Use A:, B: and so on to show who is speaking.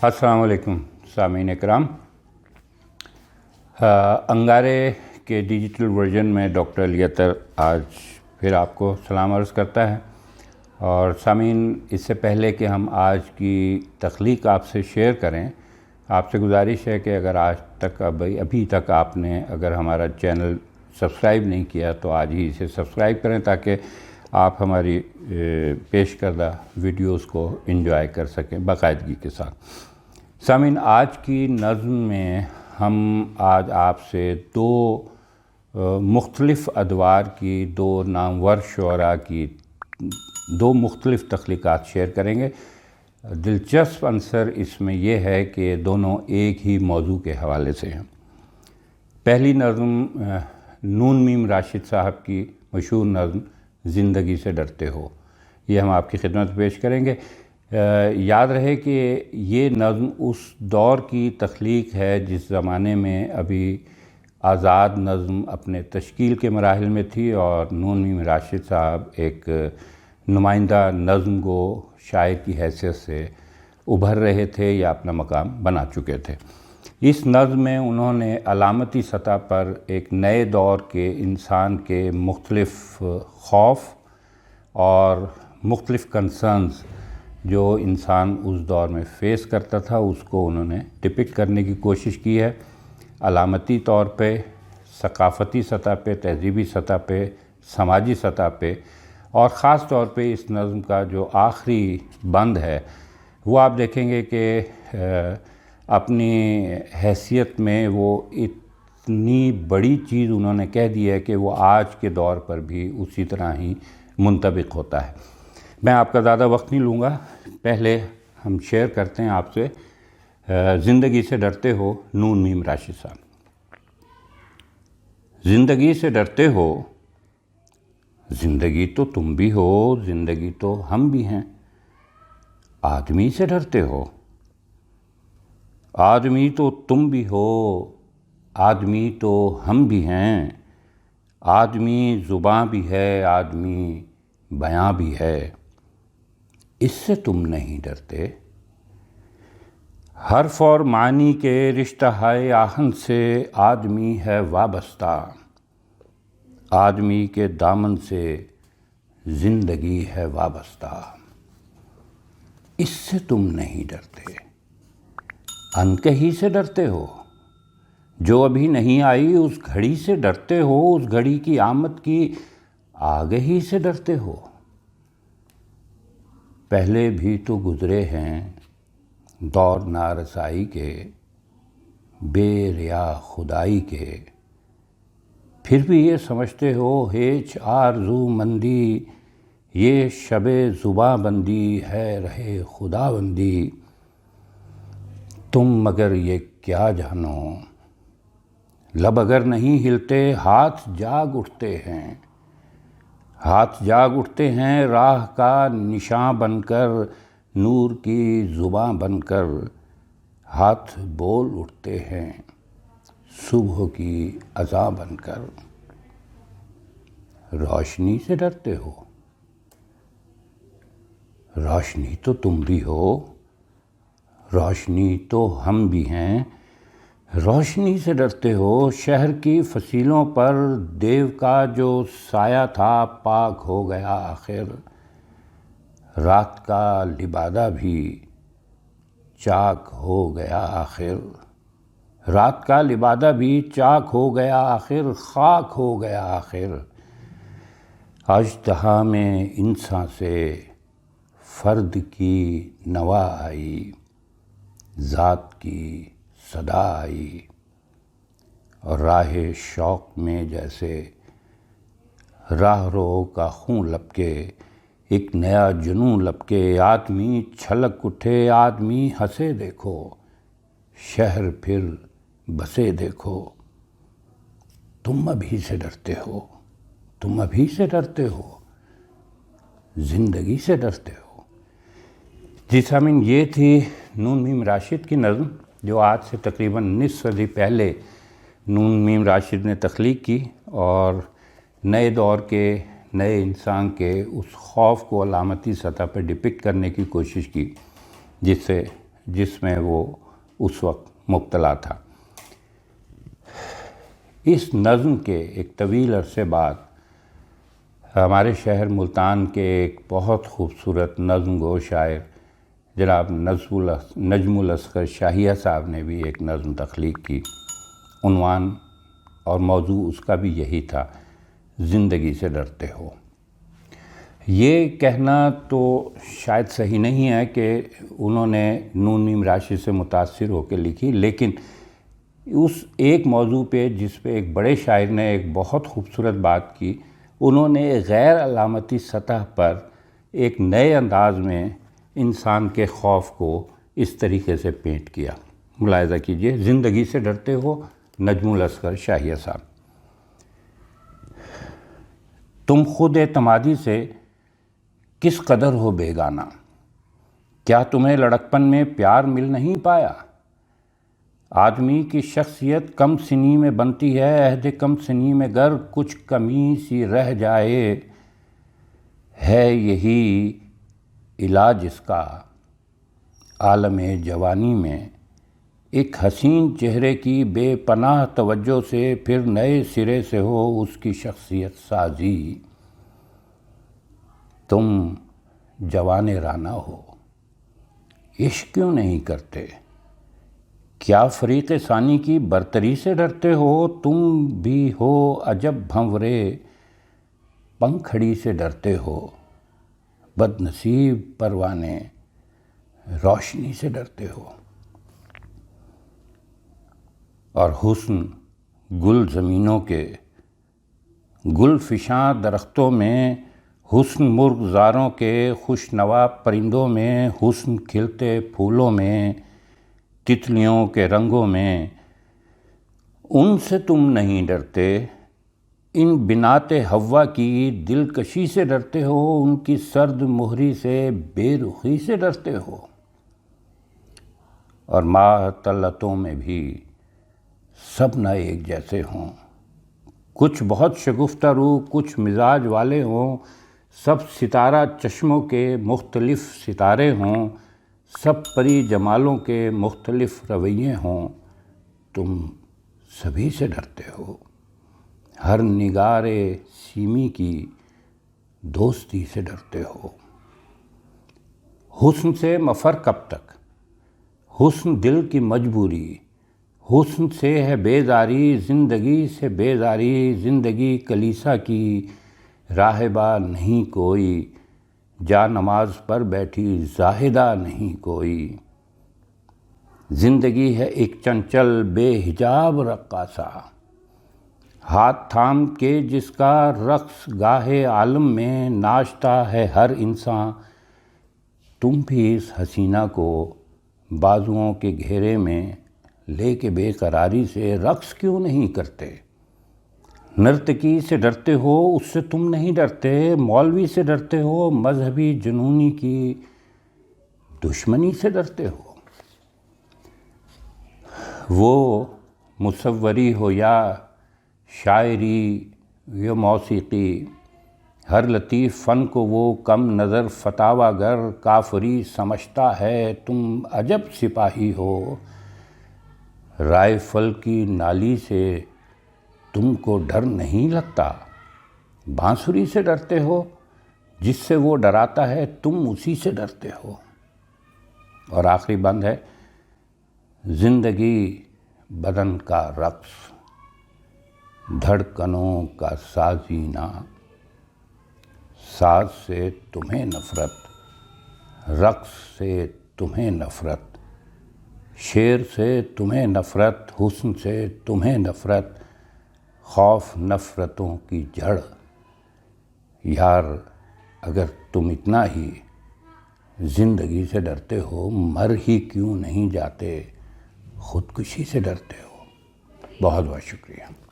A: अस्सलाम वालेकुम सामीन इकराम। अंगारे के डिजिटल वर्जन में डॉक्टर अलियतर आज फिर आपको सलाम अर्ज़ करता है। और सामीन, इससे पहले कि हम आज की तख्लीक आपसे शेयर करें, आपसे गुजारिश है कि अगर आज तक अभी तक आपने अगर हमारा चैनल सब्सक्राइब नहीं किया तो आज ही इसे सब्सक्राइब करें ताकि आप हमारी पेश करदा वीडियोस को एंजॉय कर सकें बाकायदगी के साथ। सामीन, आज की नज़्म में हम आज आपसे दो मुख्तलिफ़ अदवार की, दो नामवर शुअरा की दो मुख्तलिफ़ तख्लीक़ात शेयर करेंगे। दिलचस्प अंसर इसमें यह है कि दोनों एक ही मौजू के हवाले से हैं। पहली नज़्म नून मीम राशिद साहब की मशहूर नज़्म ज़िंदगी से डरते हो, ये हम आपकी खिदमत में पेश करेंगे। याद रहे कि ये नज़्म उस दौर की तख्लीक है जिस ज़माने में अभी आज़ाद नज़्म अपने तश्कील के मराहिल में थी और नून मीम राशिद साहब एक नुमाइंदा नज़्म गो शायर की हैसियत से उभर रहे थे या अपना मकाम बना चुके थे। इस नज़्म में उन्होंने अलामती सतह पर एक नए दौर के इंसान के मुख्तलिफ़ खौफ और मुख्तलिफ़ कंसर्न्स जो इंसान उस दौर में फ़ेस करता था उसको उन्होंने डिपिक्ट करने की कोशिश की है। अलामती तौर पे, सकाफ़ती सतह पे, तहज़ीबी सतह पे, समाजी सतह पे, और ख़ास तौर पे इस नज़्म का जो आखिरी बंद है वो आप देखेंगे कि अपनी हैसियत में वो इतनी बड़ी चीज़ उन्होंने कह दी है कि वो आज के दौर पर भी उसी तरह ही मुंतबिक होता है। मैं आपका ज़्यादा वक्त नहीं लूँगा, पहले हम शेयर करते हैं आपसे ज़िंदगी से डरते हो, नून मीम राशिद साहब। ज़िंदगी से डरते हो, ज़िंदगी तो तुम भी हो, ज़िंदगी तो हम भी हैं। आदमी से डरते हो, आदमी तो तुम भी हो, आदमी तो हम भी हैं। आदमी ज़ुबां भी है, आदमी बयां भी है, इससे तुम नहीं डरते। हर्फ और मानी के रिश्ता है आहन से आदमी है वाबस्ता। आदमी के दामन से ज़िंदगी है वाबस्ता, इससे तुम नहीं डरते। अनकही से डरते हो, जो अभी नहीं आई उस घड़ी से डरते हो। उस घड़ी की आमद की आगही से डरते हो। पहले भी तो गुज़रे हैं दौर नारसाई के, बेरिया खुदाई के, फिर भी ये समझते हो हेच आरज़ू मंदी, ये शबे ज़ुबां बंदी है रहे खुदाबंदी। तुम मगर ये क्या जानो, लब अगर नहीं हिलते हाथ जाग उठते हैं। हाथ जाग उठते हैं राह का निशान बनकर, नूर की ज़ुबां बनकर। हाथ बोल उठते हैं सुबह की अज़ां बनकर। रोशनी से डरते हो, रोशनी तो तुम भी हो, रोशनी तो हम भी हैं। रोशनी से डरते हो, शहर की फसीलों पर देव का जो साया था पाक हो गया आखिर। रात का लिबादा भी चाक हो गया आखिर। रात का लिबादा भी चाक हो गया आखिर, खाक हो गया आखिर। अजदहा में इंसान से फ़र्द की नवा आई, ज़ात की सदा आई। और राह शौक़ में जैसे राहरो का खून लपके, एक नया जुनून लपके। आदमी छलक उठे, आदमी हंसे देखो, शहर फिर बसे देखो। तुम अभी से डरते हो, तुम अभी से डरते हो, ज़िंदगी से डरते हो। जी सामीन, ये थी नून मीम राशिद की नज़्म जो आज से तकरीबन निस्फ़ सदी पहले नून मीम राशिद ने तख्लीक की और नए दौर के नए इंसान के उस खौफ को अलामती सतह पर डिपिक्ट करने की कोशिश की जिससे جس میں وہ اس وقت مبتلا تھا۔ اس نظم کے ایک طویل عرصے بعد ہمارے شہر ملتان کے ایک بہت خوبصورت نظم گو شاعر جناب نجم الاسکر شاہیہ صاحب نے بھی ایک نظم تخلیق کی۔ عنوان اور موضوع اس کا بھی یہی تھا، زندگی سے ڈرتے ہو۔ یہ کہنا تو شاید صحیح نہیں ہے کہ انہوں نے نون میم راشد سے متاثر ہو کے لکھی، لیکن اس ایک موضوع پہ جس پہ ایک بڑے شاعر نے ایک بہت خوبصورت بات کی، انہوں نے غیر علامتی سطح پر ایک نئے انداز میں انسان کے خوف کو اس طریقے سے پینٹ کیا۔ ملاحظہ کیجئے، زندگی سے ڈرتے ہو، نجم الاسکر شاہیہ صاحب۔ تم خود اعتمادی سے کس قدر ہو بیگانہ، کیا تمہیں لڑکپن میں پیار مل نہیں پایا؟ آدمی کی شخصیت کم سنی میں بنتی ہے، عہد کم سنی میں گر کچھ کمی سی رہ جائے، ہے یہی علاج اس کا عالم جوانی میں، ایک حسین چہرے کی بے پناہ توجہ سے پھر نئے سرے سے ہو اس کی شخصیت سازی۔ تم جوان رانہ ہو، عشق کیوں نہیں کرتے؟ کیا فریق ثانی کی برتری سے ڈرتے ہو؟ تم بھی ہو عجب بھنورے، پنکھڑی سے ڈرتے ہو، بد نصیب پروانے، روشنی سے ڈرتے ہو۔ اور حسن گل زمینوں کے، گل فشاں درختوں میں، حسن مرغ زاروں کے خوشنوا پرندوں میں، حسن کھلتے پھولوں میں، تتلیوں کے رنگوں میں، ان سے تم نہیں ڈرتے۔ ان بنات حوا کی دلکشی سے ڈرتے ہو، ان کی سرد مہری سے بے رخی سے ڈرتے ہو۔ اور ماہ طلعتوں میں بھی سب نہ ایک جیسے ہوں، کچھ بہت شگفتہ رو، کچھ مزاج والے ہوں، سب ستارہ چشموں کے مختلف ستارے ہوں، سب پری جمالوں کے مختلف رویے ہوں، تم سبھی سے ڈرتے ہو۔ ہر نگار سیمی کی دوستی سے ڈرتے ہو۔ حسن سے مفر کب تک؟ حسن دل کی مجبوری، حسن سے ہے بیزاری، زندگی سے بیزاری، زندگی کلیسا کی راہبہ نہیں کوئی، جا نماز پر بیٹھی زاہدہ نہیں کوئی۔ زندگی ہے ایک چنچل بے حجاب رقاصہ، ہاتھ تھام کے جس کا رقص گاہے عالم میں ناچتا ہے ہر انسان۔ تم بھی اس حسینہ کو بازوؤں کے گھیرے میں لے کے بے قراری سے رقص کیوں نہیں کرتے؟ نرتکی سے ڈرتے ہو، اس سے تم نہیں ڈرتے۔ مولوی سے ڈرتے ہو، مذہبی جنونی کی دشمنی سے ڈرتے ہو۔ وہ مصوری ہو یا شاعری یا موسیقی، ہر لطیف فن کو وہ کم نظر فتاوی گر کافری سمجھتا ہے۔ تم عجب سپاہی ہو، رائفل کی نالی سے تم کو ڈر نہیں لگتا۔ بانسری سے ڈرتے ہو، جس سے وہ ڈراتا ہے تم اسی سے ڈرتے ہو۔ اور آخری بند ہے، زندگی بدن کا رقص، دھڑکنوں کا سازینا، ساز سے تمہیں نفرت، رقص سے تمہیں نفرت، شعر سے تمہیں نفرت، حسن سے تمہیں نفرت، خوف نفرتوں کی جڑ۔ یار اگر تم اتنا ہی زندگی سے ڈرتے ہو، مر ہی کیوں نہیں جاتے، خودکشی سے ڈرتے ہو۔ بہت بہت شکریہ۔